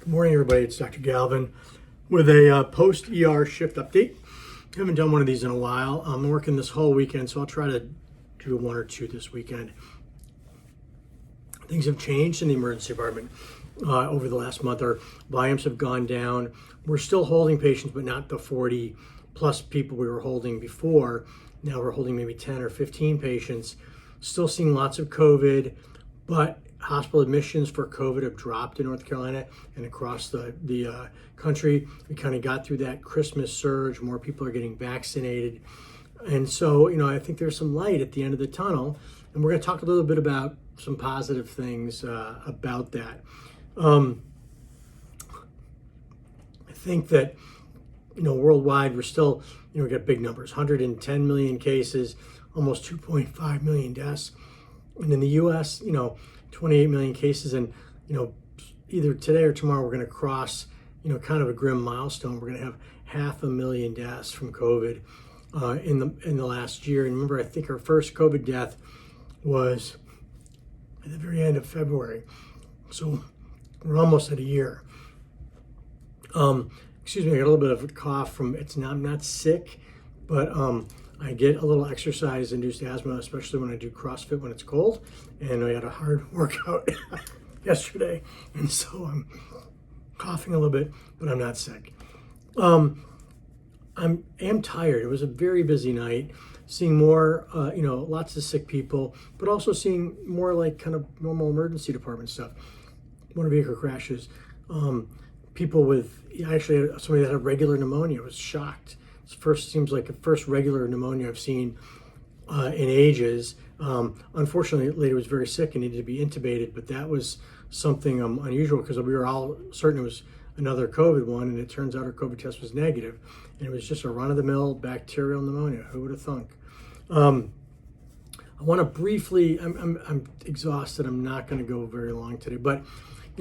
Good morning, everybody. It's Dr. Galvin with a post-ER shift update. I haven't done one of these in a while. I'm working this whole weekend, so I'll try to do one or two this weekend. Things have changed in the emergency department over the last month. Our volumes have gone down. We're still holding patients, but not the 40 plus people we were holding before. Now we're holding maybe 10 or 15 patients. Still seeing lots of COVID, but hospital admissions for COVID have dropped in North Carolina and across the country. We kind of got through that Christmas surge. More people are getting vaccinated. And so, I think there's some light at the end of the tunnel. And we're going to talk a little bit about some positive things about that. I think that, worldwide, we're still, we got big numbers, 110 million cases, almost 2.5 million deaths. And in the U.S., 28 million cases, and either today or tomorrow we're going to cross kind of a grim milestone. We're going to have 500,000 deaths from COVID in the last year. And remember, I think our first COVID death was at the very end of February, so we're almost at a year. Excuse me, I got a little bit of a cough from I'm not sick, but I get a little exercise-induced asthma, especially when I do CrossFit when it's cold. And I had a hard workout yesterday, and so I'm coughing a little bit, but I'm not sick. I am tired. It was a very busy night, seeing more, lots of sick people, but also seeing more like kind of normal emergency department stuff. Motor vehicle crashes, people with, actually somebody that had regular pneumonia. Was shocked. Seems like the first regular pneumonia I've seen in ages. Unfortunately, the lady was very sick and needed to be intubated, but that was something unusual because we were all certain it was another COVID one, and it turns out her COVID test was negative, and it was just a run-of-the-mill bacterial pneumonia. Who would have thunk? I want to briefly, I'm exhausted. I'm not going to go very long today, but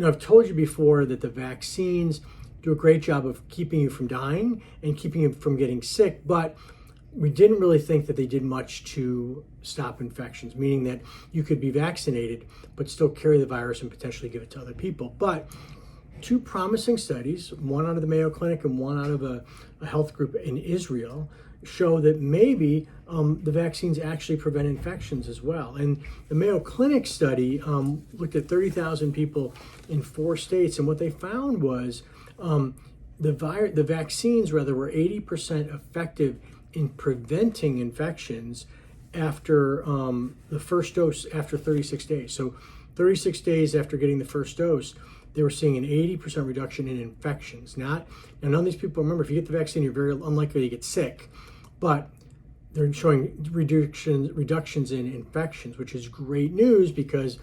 I've told you before that the vaccines do a great job of keeping you from dying and keeping you from getting sick, but we didn't really think that they did much to stop infections, meaning that you could be vaccinated but still carry the virus and potentially give it to other people. But two promising studies, one out of the Mayo Clinic and one out of a health group in Israel, show that maybe the vaccines actually prevent infections as well. And the Mayo Clinic study looked at 30,000 people in 4 states, and what they found was the vaccines were 80% effective in preventing infections after the first dose after 36 days. So 36 days after getting the first dose, they were seeing an 80% reduction in infections. Now none of these people, remember, if you get the vaccine, you're very unlikely to get sick, but they're showing reductions in infections, which is great news, because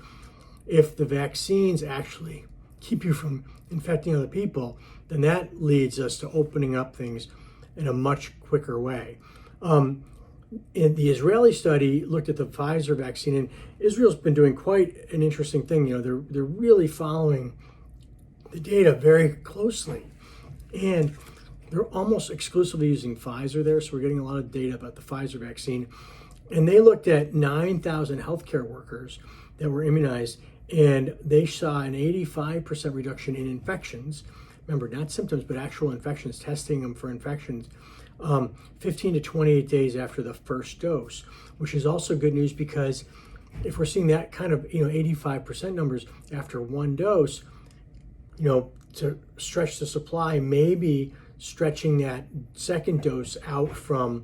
if the vaccines actually keep you from infecting other people, then that leads us to opening up things in a much quicker way. In the Israeli study looked at the Pfizer vaccine, and Israel's been doing quite an interesting thing. They're really following the data very closely, and they're almost exclusively using Pfizer there, so we're getting a lot of data about the Pfizer vaccine. And they looked at 9,000 healthcare workers that were immunized, and they saw an 85% reduction in infections. Remember, not symptoms, but actual infections, testing them for infections, 15 to 28 days after the first dose, which is also good news, because if we're seeing that kind of 85% numbers after one dose, to stretch the supply, maybe stretching that second dose out from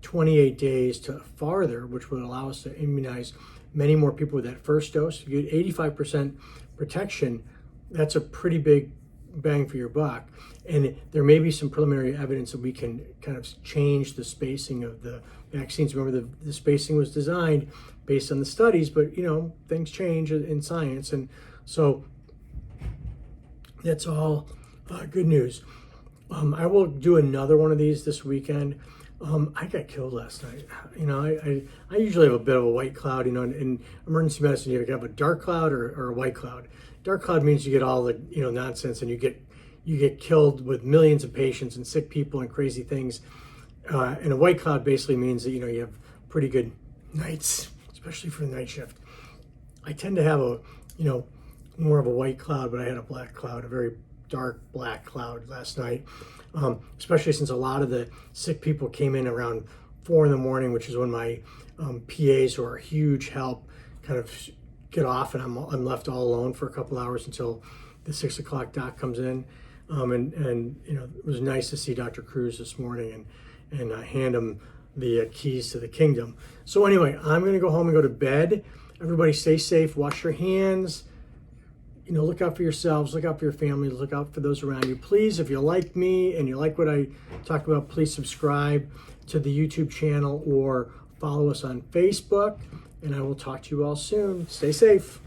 28 days to farther, which would allow us to immunize many more people with that first dose. If you get 85% protection, that's a pretty big bang for your buck. And there may be some preliminary evidence that we can kind of change the spacing of the vaccines. Remember, the spacing was designed based on the studies, but things change in science, and so that's all good news. I will do another one of these this weekend. I got killed last night. I usually have a bit of a white cloud. In emergency medicine, you have a dark cloud or a white cloud. Dark cloud means you get all the nonsense, and you get killed with millions of patients and sick people and crazy things. And a white cloud basically means that you have pretty good nights, especially for the night shift. I tend to have more of a white cloud, but I had a black cloud, a very dark black cloud last night, especially since a lot of the sick people came in around 4 in the morning, which is when my PAs, who are a huge help, kind of get off, and I'm left all alone for a couple hours until the 6 o'clock doc comes in. And you know, it was nice to see Dr. Cruz this morning and hand him the keys to the kingdom. So anyway, I'm going to go home and go to bed. Everybody stay safe, wash your hands, you know, look out for yourselves, look out for your families, look out for those around you. Please, if you like me and you like what I talk about, please subscribe to the YouTube channel or follow us on Facebook, and I will talk to you all soon. Stay safe.